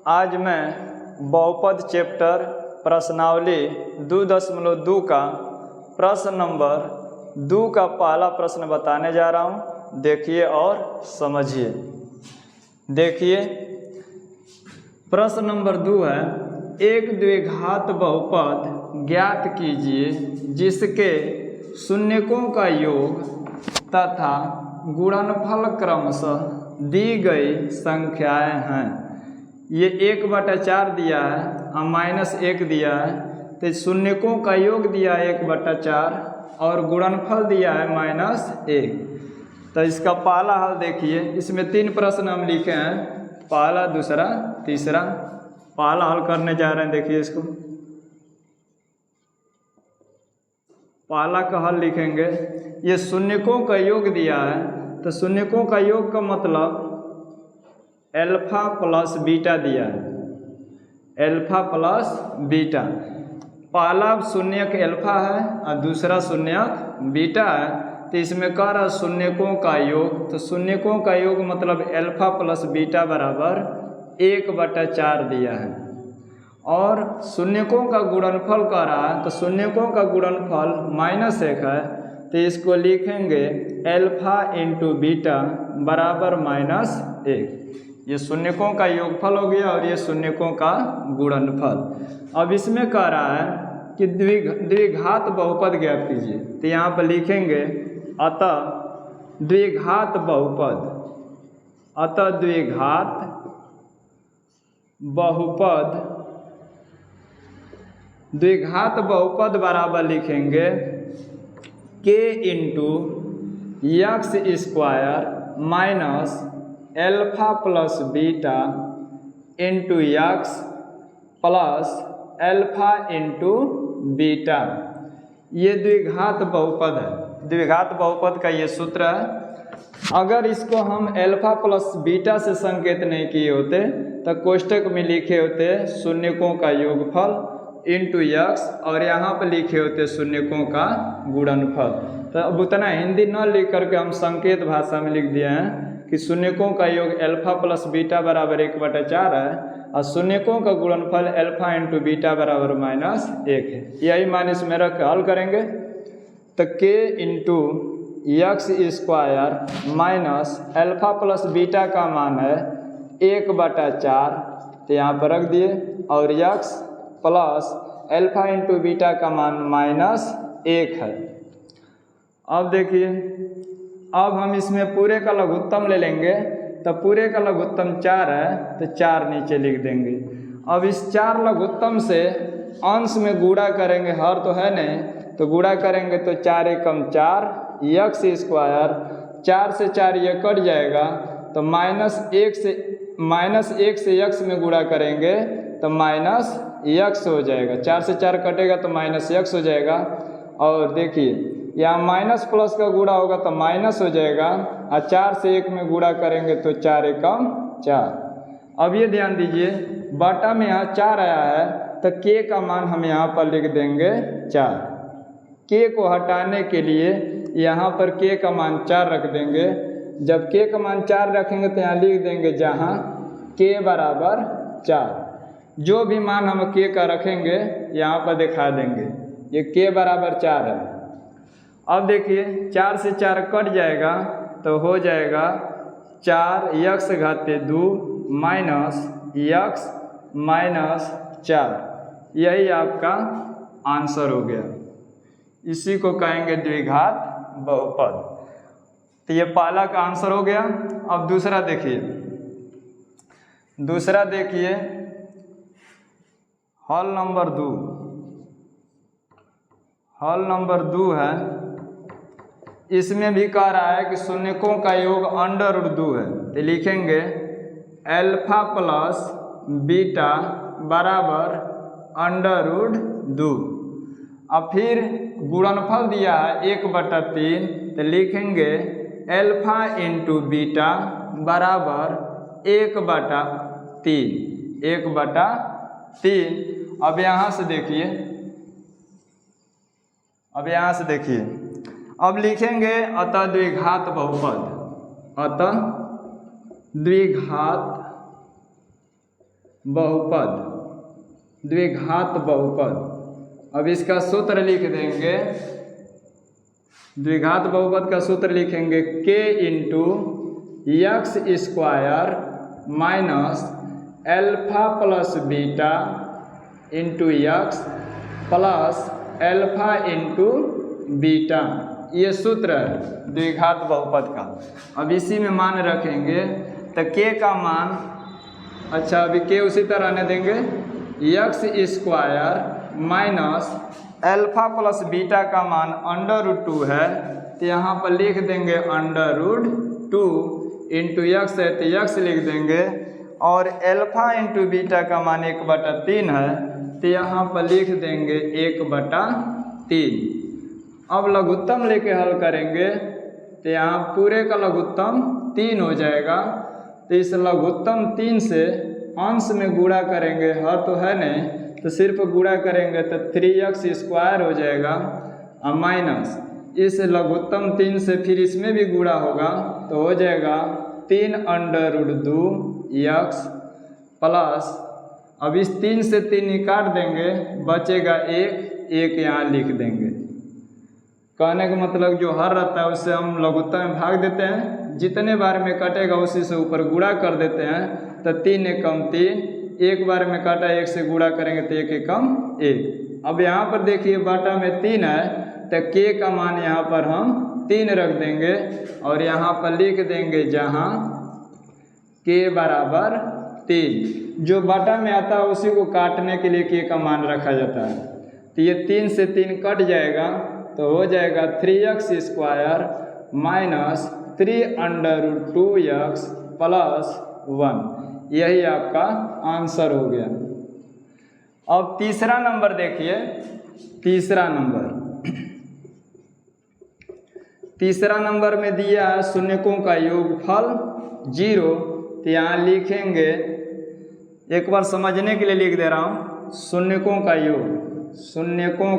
आज मैं बहुपद चैप्टर प्रश्नावली 2.2 का प्रश्न नंबर 2 का पहला प्रश्न बताने जा रहा हूँ। देखिए और समझिए। देखिए प्रश्न नंबर 2 है, एक द्विघात बहुपद ज्ञात कीजिए जिसके शून्यकों का योग तथा गुणनफल क्रमशः दी गई संख्याएं हैं। ये 1/4 दिया है और -1 दिया है, तो शून्यकों का योग दिया है 1/4 और गुणनफल दिया है -1। तो इसका पहला हल देखिए, इसमें 3 प्रश्न हम लिखे हैं, पहला, दूसरा, तीसरा। पहला हल करने जा रहे हैं। देखिए इसको, पहला का हल लिखेंगे। ये शून्यकों का योग दिया है, तो शून्यकों का योग का मतलब अल्फा प्लस बीटा दिया है, अल्फा प्लस बीटा। पहला शून्यक अल्फा है और दूसरा शून्यक बीटा है, तो इसमें कह रहा शून्यकों का योग। तो शून्यकों का योग मतलब अल्फा प्लस बीटा बराबर 1/4 दिया है। और शून्यकों का गुणनफल कह रहा है, तो शून्यकों का गुणनफल -1 है, तो इसको लिखेंगे अल्फा इंटू बीटा बराबर -1। ये शून्यकों का योगफल हो गया और ये शून्यकों का गुणनफल। अब इसमें कह रहा है कि द्विघात बहुपद ज्ञात कीजिए, तो यहाँ पर लिखेंगे अतः द्विघात बहुपद, अतः द्विघात बहुपद, द्विघात बहुपद बराबर लिखेंगे k into x square minus alpha plus beta into x plus alpha into beta. ये द्विघात बहुपद है। द्विघात बहुपद का ये सूत्र है। अगर इसको हम अल्फा प्लस बीटा से संकेत नहीं किए होते तो कोष्टक में लिखे होते शून्यकों का योगफल इंटू यक्स और यहाँ पर लिखे होते शून्यकों का गुणनफल। तो अब उतना हिंदी न लिख करके हम संकेत भाषा में लिख दिए हैं कि शून्यकों का योग अल्फा प्लस बीटा बराबर 1/4 है और शून्यकों का गुणनफल अल्फा इंटू बीटा बराबर -1 है। यही मान इसमें रख हल करेंगे, तो k into x square minus alpha plus beta का मान है 1/4, तो यहाँ पर रख दिए, और x plus alpha into beta का मान -1 है। अब देखिए, अब हम इसमें पूरे का लघुत्तम ले लेंगे, तो पूरे का लघुत्तम 4 है, तो 4 नीचे लिख देंगे। अब इस 4 लघुत्तम से अंश में गुणा करेंगे, हर तो है नहीं, तो गुणा करेंगे तो 4 एकम 4 यक्स स्क्वायर, 4 से 4 ये कट जाएगा, तो -1 से यक्स में गुणा करेंगे तो -यक्स हो जाएगा। 4 से 4 कटेगा तो -यक्स हो जाएगा। और देखिए यहाँ माइनस प्लस का गुणा होगा तो माइनस हो जाएगा, और 4 से 1 में गुणा करेंगे तो 4 एकम 4। अब ये ध्यान दीजिए, बटा में यहाँ 4 आया है, तो k का मान हम यहाँ पर लिख देंगे 4। k को हटाने के लिए यहाँ पर k का मान 4 रख देंगे। जब k का मान 4 रखेंगे तो यहाँ लिख देंगे जहाँ k बराबर 4। जो भी मान हम k का रखेंगे यहाँ पर दिखा देंगे, ये k बराबर 4 है। अब देखिए 4 से 4 कट जाएगा तो हो जाएगा 4 यक्स घाते 2 माइनस यक्स माइनस 4। यही आपका आंसर हो गया। इसी को कहेंगे द्विघात बहुपद। तो ये पहला का आंसर हो गया। अब दूसरा देखिए, दूसरा देखिए हल नंबर 2, हल नंबर 2 है। इसमें भी कह रहा है कि शून्यकों का योग √2 है, तो लिखेंगे अल्फा प्लस बीटा बराबर √2। अब फिर गुणनफल दिया है 1/3, तो लिखेंगे अल्फा इंटू बीटा बराबर 1/3, 1/3। अब यहाँ से देखिए, अब यहाँ से देखिए, अब लिखेंगे अतः द्विघात बहुपद, अतः द्विघात बहुपद, द्विघात बहुपद। अब इसका सूत्र लिख देंगे, द्विघात बहुपद का सूत्र लिखेंगे k into x square minus alpha plus beta into x plus alpha into beta. ये सूत्र है द्विघात बहुपद का। अब इसी में मान रखेंगे तो k का मान, अच्छा अभी k उसी तरह आने देंगे, x square minus alpha plus beta का मान √2 है, तो यहाँ पर लिख देंगे √2 इंटू यक्स है तो यक्स लिख देंगे, और एल्फा इंटू बीटा का मान 1/3 है, तो यहाँ पर लिख देंगे 1/3। अब लघुत्तम लेके हल करेंगे तो यहाँ पूरे का लघुत्तम 3 हो जाएगा, तो इस लघुत्तम 3 से अंश में गुणा करेंगे, हर तो है नहीं तो सिर्फ गुणा करेंगे तो 3x स्क्वायर हो जाएगा, और माइनस इस लघुत्तम 3 से फिर इसमें भी गुणा होगा तो हो जाएगा 3√2x प्लस, अब इस 3 से 3 ही काट देंगे, बचेगा 1 यहाँ लिख देंगे। कहने का मतलब जो हर रहता है उससे हम लघुत्तम में भाग देते हैं, जितने बार में कटेगा उसी से ऊपर गुणा कर देते हैं, तो 3 एकम 3, एक बार में काटा 1 से गुणा करेंगे तो 1 एकम 1। अब यहाँ पर देखिए बाटा में 3 है तो k का मान यहाँ पर हम 3 रख देंगे, और यहाँ पर लिख देंगे जहाँ k बराबर 3। जो बाटा में आता है उसी को काटने के लिए k का मान रखा जाता है, तो ये 3 से 3 कट जाएगा तो हो जाएगा 3x square minus 3√2x plus 1। यही आपका आंसर हो गया। अब तीसरा नंबर देखिए, तीसरा नंबर में दिया है शून्यकों का योगफल 0, तो यहाँ लिखेंगे, एक बार समझने के लिए लिख दे रहा हूँ, शून्यकों का योग, शून्यकों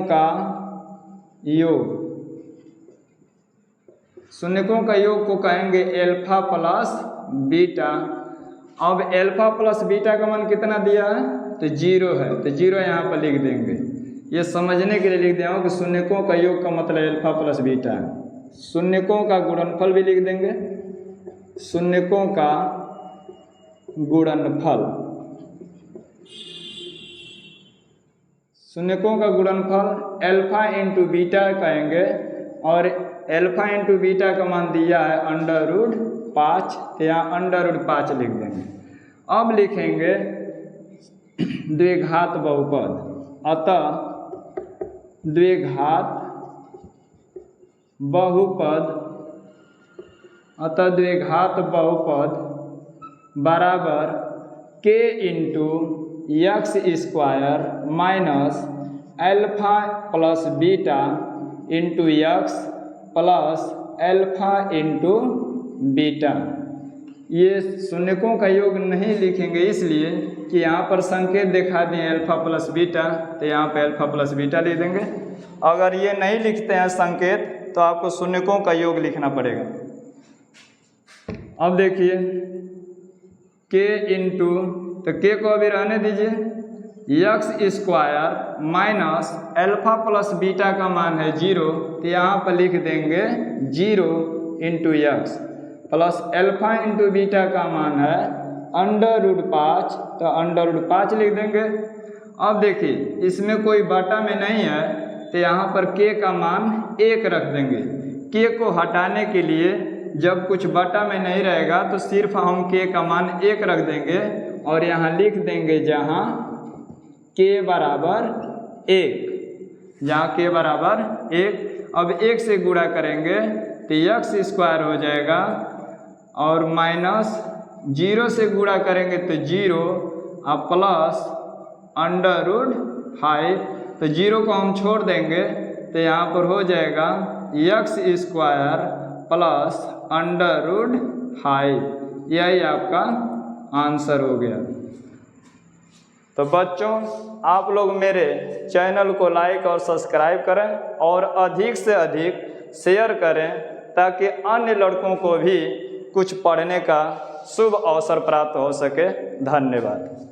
का योग, शून्यकों का योग को कहेंगे एल्फा प्लस बीटा। अब एल्फा प्लस बीटा का मान कितना दिया है तो 0 है, तो 0 यहाँ पर लिख देंगे। ये समझने के लिए लिख दिया हूँ कि शून्यकों का योग का मतलब एल्फा प्लस बीटा है। शून्यकों का गुणनफल भी लिख देंगे, शून्यकों का गुणनफल, शून्यकों का गुणनफल एल्फा इंटू बीटा कहेंगे, और एल्फा इंटू बीटा का मान दिया है √5, तो यहाँ √5 लिख देंगे। अब लिखेंगे द्विघात बहुपद, अतः द्विघात बहुपद बराबर k into x square minus alpha plus beta into x plus alpha into beta. ये शून्यकों का योग नहीं लिखेंगे इसलिए कि यहाँ पर संकेत दिखा दिए अल्फा प्लस बीटा, तो यहाँ पे अल्फा प्लस बीटा लिख देंगे। अगर ये नहीं लिखते हैं संकेत तो आपको शून्यकों का योग लिखना पड़ेगा। अब देखिए k इंटू, तो k को अभी रहने दीजिए, x square minus alpha plus beta का मान है 0, तो यहाँ पर लिख देंगे 0 into x plus alpha into beta का मान है √5, तो √5 लिख देंगे। अब देखिए इसमें कोई बाटा में नहीं है तो यहाँ पर k का मान 1 रख देंगे। k को हटाने के लिए जब कुछ बाटा में नहीं रहेगा तो सिर्फ हम k का मान 1 रख देंगे, और यहाँ लिख देंगे जहाँ k बराबर 1, जहाँ k बराबर 1। अब 1 से गुणा करेंगे तो यक्स स्क्वायर हो जाएगा, और माइनस 0 से गुणा करेंगे तो 0 और प्लस √5, तो 0 को हम छोड़ देंगे तो यहाँ पर हो जाएगा यक्स स्क्वायर प्लस √5। यही आपका आंसर हो गया। तो बच्चों आप लोग मेरे चैनल को लाइक और सब्सक्राइब करें और अधिक से अधिक शेयर करें ताकि अन्य लड़कों को भी कुछ पढ़ने का शुभ अवसर प्राप्त हो सके। धन्यवाद।